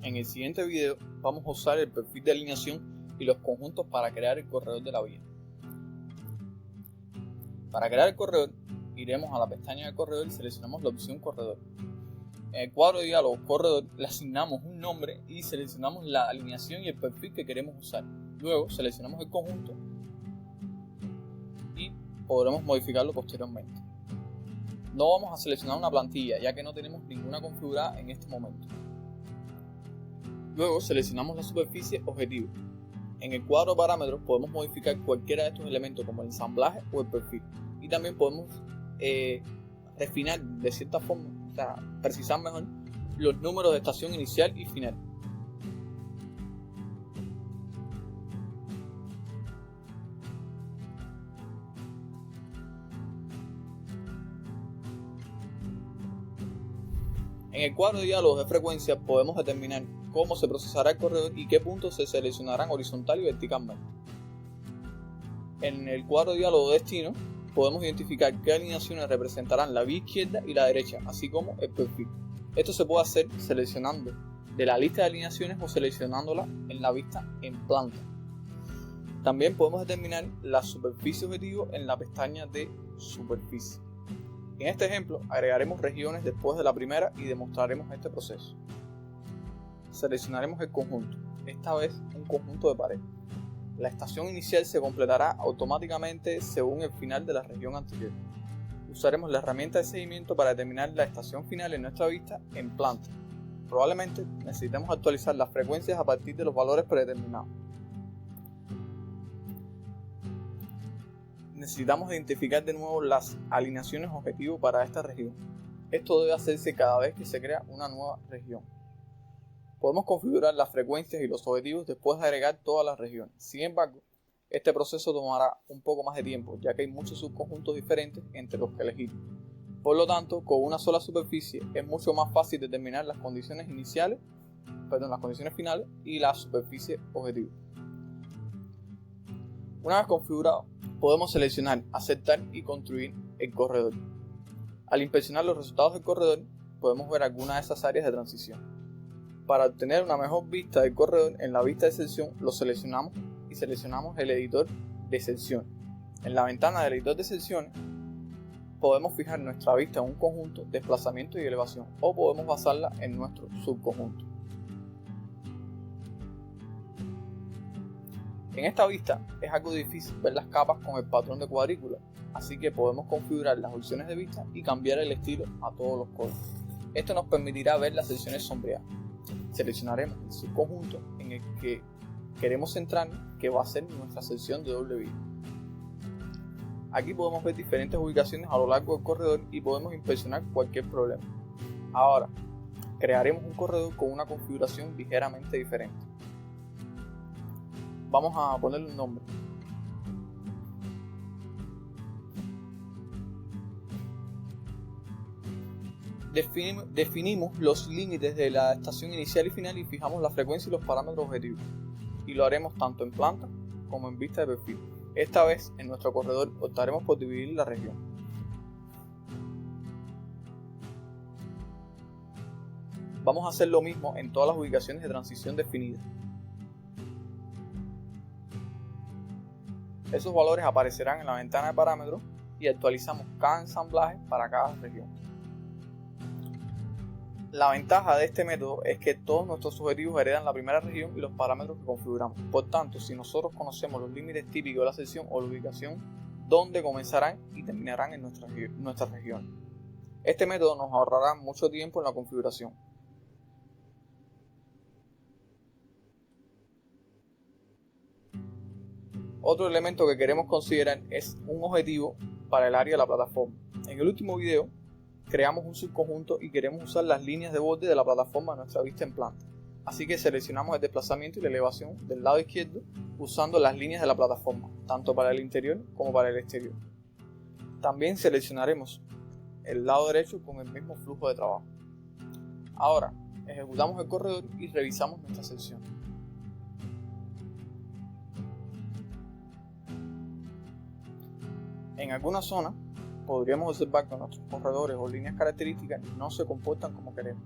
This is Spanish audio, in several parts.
En el siguiente video vamos a usar el perfil de alineación y los conjuntos para crear el corredor de la vía. Para crear el corredor, iremos a la pestaña de corredor y seleccionamos la opción corredor. En el cuadro de diálogo corredor le asignamos un nombre y seleccionamos la alineación y el perfil que queremos usar. Luego seleccionamos el conjunto y podremos modificarlo posteriormente. No vamos a seleccionar una plantilla ya que no tenemos ninguna configurada en este momento. Luego seleccionamos la superficie objetivo. En el cuadro de parámetros podemos modificar cualquiera de estos elementos como el ensamblaje o el perfil. Y también podemos refinar de cierta forma, precisar mejor los números de estación inicial y final. En el cuadro de diálogos de frecuencia podemos determinar cómo se procesará el corredor y qué puntos se seleccionarán horizontal y verticalmente. En el cuadro de diálogo de destino podemos identificar qué alineaciones representarán la vía izquierda y la derecha, así como el perfil. Esto se puede hacer seleccionando de la lista de alineaciones o seleccionándola en la vista en planta. También podemos determinar la superficie objetivo en la pestaña de superficie. En este ejemplo agregaremos regiones después de la primera y demostraremos este proceso. Seleccionaremos el conjunto, esta vez un conjunto de pared. La estación inicial se completará automáticamente según el final de la región anterior. Usaremos la herramienta de seguimiento para determinar la estación final en nuestra vista en planta. Probablemente necesitemos actualizar las frecuencias a partir de los valores predeterminados. Necesitamos identificar de nuevo las alineaciones objetivo para esta región. Esto debe hacerse cada vez que se crea una nueva región. Podemos configurar las frecuencias y los objetivos después de agregar todas las regiones. Sin embargo, este proceso tomará un poco más de tiempo, ya que hay muchos subconjuntos diferentes entre los que elegir. Por lo tanto, con una sola superficie es mucho más fácil determinar las condiciones finales y la superficie objetivo. Una vez configurado, podemos seleccionar, aceptar y construir el corredor. Al inspeccionar los resultados del corredor, podemos ver algunas de esas áreas de transición. Para obtener una mejor vista del corredor, en la vista de sección lo seleccionamos y seleccionamos el editor de secciones. En la ventana del editor de secciones podemos fijar nuestra vista en un conjunto, desplazamiento y elevación, o podemos basarla en nuestro subconjunto. En esta vista es algo difícil ver las capas con el patrón de cuadrícula, así que podemos configurar las opciones de vista y cambiar el estilo a todos los colores. Esto nos permitirá ver las secciones sombreadas. Seleccionaremos el subconjunto en el que queremos centrarnos, que va a ser nuestra sección de doble vía. Aquí podemos ver diferentes ubicaciones a lo largo del corredor y podemos inspeccionar cualquier problema. Ahora, crearemos un corredor con una configuración ligeramente diferente. Vamos a ponerle un nombre. Definimos los límites de la estación inicial y final y fijamos la frecuencia y los parámetros objetivos. Y lo haremos tanto en planta como en vista de perfil. Esta vez en nuestro corredor optaremos por dividir la región. Vamos a hacer lo mismo en todas las ubicaciones de transición definidas. Esos valores aparecerán en la ventana de parámetros y actualizamos cada ensamblaje para cada región. La ventaja de este método es que todos nuestros objetivos heredan la primera región y los parámetros que configuramos. Por tanto, si nosotros conocemos los límites típicos de la sección o la ubicación donde comenzarán y terminarán en nuestras regiones, este método nos ahorrará mucho tiempo en la configuración. Otro elemento que queremos considerar es un objetivo para el área de la plataforma. En el último video creamos un subconjunto y queremos usar las líneas de borde de la plataforma a nuestra vista en planta. Así que seleccionamos el desplazamiento y la elevación del lado izquierdo usando las líneas de la plataforma, tanto para el interior como para el exterior. También seleccionaremos el lado derecho con el mismo flujo de trabajo. Ahora, ejecutamos el corredor y revisamos nuestra sección. En algunas zonas podríamos observar que nuestros corredores o líneas características no se comportan como queremos.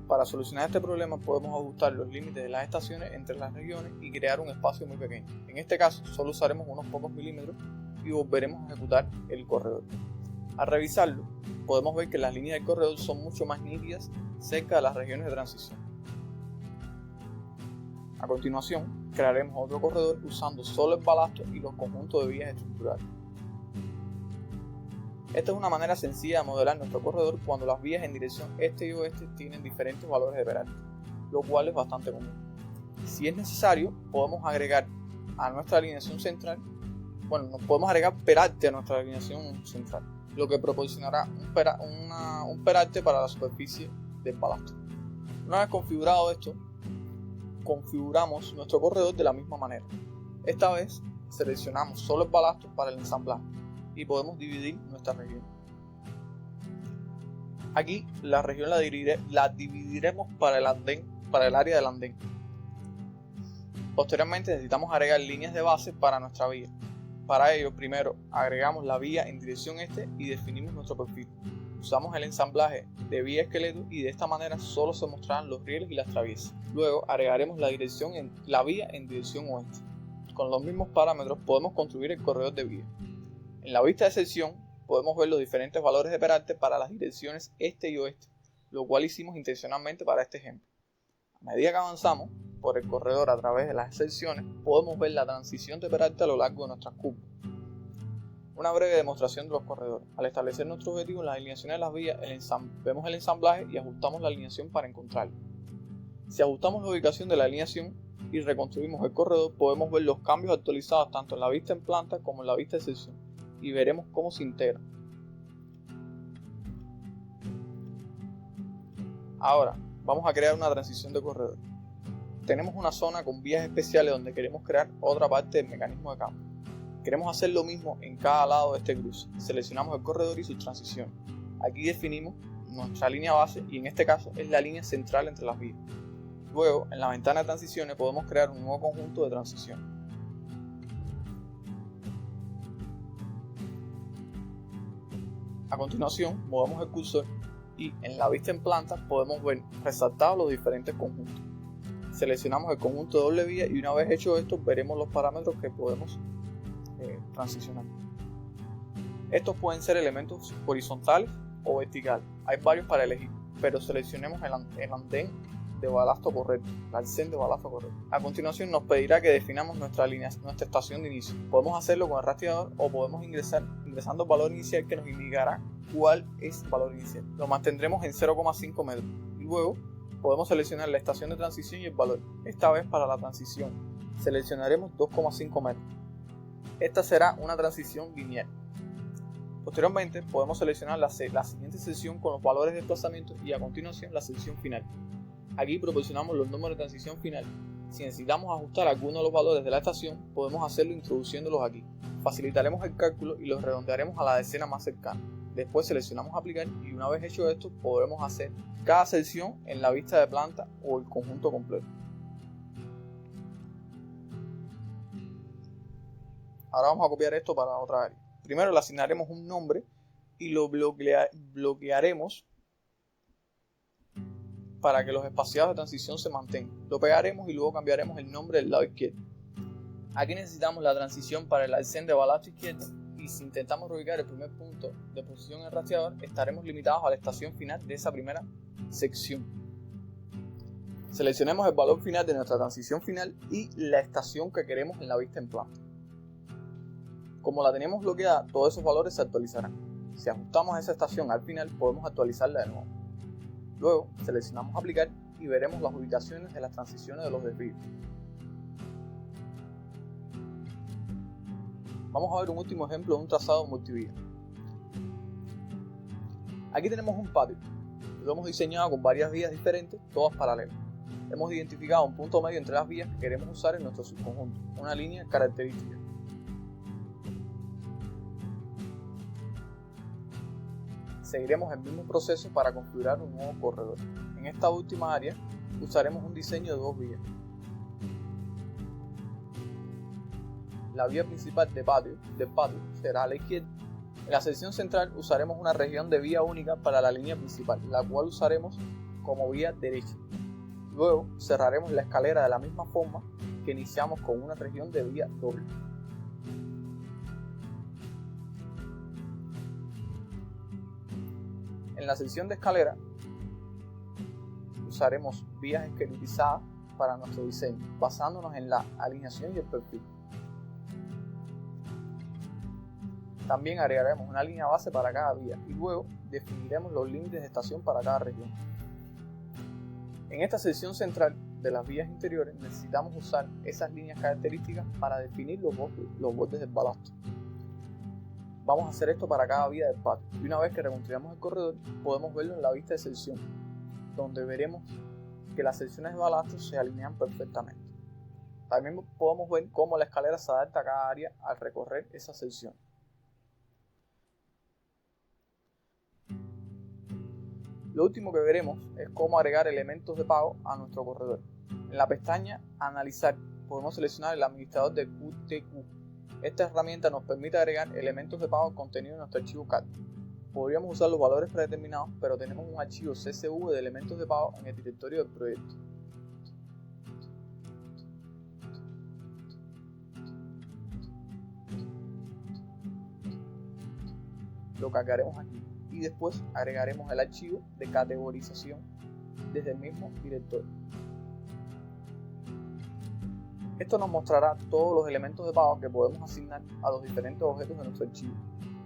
Para solucionar este problema podemos ajustar los límites de las estaciones entre las regiones y crear un espacio muy pequeño. En este caso solo usaremos unos pocos milímetros y volveremos a ejecutar el corredor. Al revisarlo, podemos ver que las líneas del corredor son mucho más nítidas cerca de las regiones de transición. A continuación, crearemos otro corredor usando solo el balasto y los conjuntos de vías estructurales. Esta es una manera sencilla de modelar nuestro corredor cuando las vías en dirección este y oeste tienen diferentes valores de peralte, lo cual es bastante común. Si es necesario, podemos agregar a nuestra alineación central, nos podemos agregar peralte a nuestra alineación central, lo que proporcionará un peralte para la superficie del balasto. Una vez configurado esto, configuramos nuestro corredor de la misma manera. Esta vez seleccionamos solo el balasto para el ensamblaje y podemos dividir nuestra región. Aquí la región la dividiremos para el área del andén. Posteriormente necesitamos agregar líneas de base para nuestra vía. Para ello, primero agregamos la vía en dirección este y definimos nuestro perfil. Usamos el ensamblaje de vía esqueleto y de esta manera solo se mostrarán los rieles y las traviesas. Luego agregaremos la vía en dirección oeste. Con los mismos parámetros podemos construir el corredor de vía. En la vista de sección podemos ver los diferentes valores de peralte para las direcciones este y oeste, lo cual hicimos intencionalmente para este ejemplo. A medida que avanzamos por el corredor a través de las secciones, podemos ver la transición de peralte a lo largo de nuestras curvas. Una breve demostración de los corredores. Al establecer nuestro objetivo en las alineaciones de las vías, vemos el ensamblaje y ajustamos la alineación para encontrarlo. Si ajustamos la ubicación de la alineación y reconstruimos el corredor, podemos ver los cambios actualizados tanto en la vista en planta como en la vista de sección y veremos cómo se integra. Ahora vamos a crear una transición de corredor. Tenemos una zona con vías especiales donde queremos crear otra parte del mecanismo de cambio. Queremos hacer lo mismo en cada lado de este cruce. Seleccionamos el corredor y sus transiciones. Aquí definimos nuestra línea base y en este caso es la línea central entre las vías. Luego, en la ventana de transiciones podemos crear un nuevo conjunto de transiciones. A continuación, movemos el cursor y en la vista en planta podemos ver resaltados los diferentes conjuntos. Seleccionamos el conjunto de doble vía y una vez hecho esto, veremos los parámetros que podemos transicionar. Estos pueden ser elementos horizontales o verticales. Hay varios para elegir, pero seleccionemos el andén de balasto correcto, el arcén de balasto correcto. A continuación nos pedirá que definamos nuestra estación de inicio. Podemos hacerlo con el rastreador o podemos ingresando el valor inicial que nos indicará cuál es el valor inicial. Lo mantendremos en 0,5 metros y luego podemos seleccionar la estación de transición y el valor. Esta vez para la transición seleccionaremos 2,5 metros. Esta será una transición lineal. Posteriormente podemos seleccionar la siguiente sección con los valores de desplazamiento y a continuación la sección final. Aquí proporcionamos los números de transición final. Si necesitamos ajustar alguno de los valores de la estación, podemos hacerlo introduciéndolos aquí. Facilitaremos el cálculo y los redondearemos a la decena más cercana. Después seleccionamos aplicar y una vez hecho esto podremos hacer cada sección en la vista de planta o el conjunto completo. Ahora vamos a copiar esto para otra área. Primero le asignaremos un nombre y lo bloquearemos para que los espaciados de transición se mantengan. Lo pegaremos y luego cambiaremos el nombre del lado izquierdo. Aquí necesitamos la transición para el arcén de balasto izquierdo y si intentamos reubicar el primer punto de posición en el rastreador, estaremos limitados a la estación final de esa primera sección. Seleccionemos el valor final de nuestra transición final y la estación que queremos en la vista en planta. Como la tenemos bloqueada, todos esos valores se actualizarán. Si ajustamos esa estación al final, podemos actualizarla de nuevo. Luego, seleccionamos aplicar y veremos las ubicaciones de las transiciones de los desvíos. Vamos a ver un último ejemplo de un trazado multivía. Aquí tenemos un patio. Lo hemos diseñado con varias vías diferentes, todas paralelas. Hemos identificado un punto medio entre las vías que queremos usar en nuestro subconjunto, una línea característica. Seguiremos el mismo proceso para configurar un nuevo corredor. En esta última área usaremos un diseño de dos vías. La vía principal del patio será a la izquierda. En la sección central usaremos una región de vía única para la línea principal, la cual usaremos como vía derecha. Luego cerraremos la escalera de la misma forma que iniciamos con una región de vía doble. En la sección de escalera usaremos vías esqueletizadas para nuestro diseño, basándonos en la alineación y el perfil. También agregaremos una línea base para cada vía y luego definiremos los límites de estación para cada región. En esta sección central de las vías interiores necesitamos usar esas líneas características para definir los bordes del balasto. Vamos a hacer esto para cada vía del patio y una vez que reconstruyamos el corredor podemos verlo en la vista de sección, donde veremos que las secciones de balasto se alinean perfectamente. También podemos ver cómo la escalera se adapta a cada área al recorrer esa sección. Lo último que veremos es cómo agregar elementos de pago a nuestro corredor. En la pestaña Analizar podemos seleccionar el administrador de QTQ. Esta herramienta nos permite agregar elementos de pago contenido en nuestro archivo CAD. Podríamos usar los valores predeterminados, pero tenemos un archivo CSV de elementos de pago en el directorio del proyecto. Lo cargaremos aquí y después agregaremos el archivo de categorización desde el mismo directorio. Esto nos mostrará todos los elementos de pago que podemos asignar a los diferentes objetos de nuestro archivo.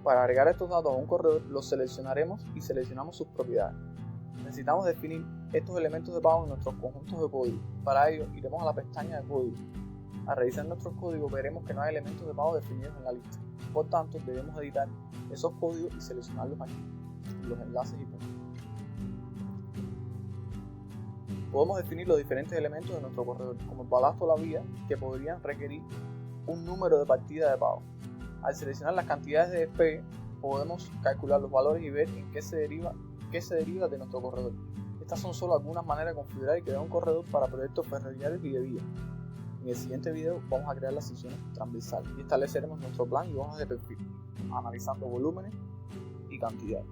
Para agregar estos datos a un corredor, los seleccionaremos y seleccionamos sus propiedades. Necesitamos definir estos elementos de pago en nuestros conjuntos de código. Para ello, iremos a la pestaña de código. Al revisar nuestros códigos, veremos que no hay elementos de pago definidos en la lista. Por tanto, debemos editar esos códigos y seleccionarlos aquí, los enlaces y puntos. Podemos definir los diferentes elementos de nuestro corredor, como el balasto o la vía, que podrían requerir un número de partida de pago. Al seleccionar las cantidades de despegue, podemos calcular los valores y ver en qué se deriva de nuestro corredor. Estas son solo algunas maneras de configurar y crear un corredor para proyectos ferroviarios y de vía. En el siguiente video vamos a crear las secciones transversales y estableceremos nuestro plan y hojas de perfil, analizando volúmenes y cantidades.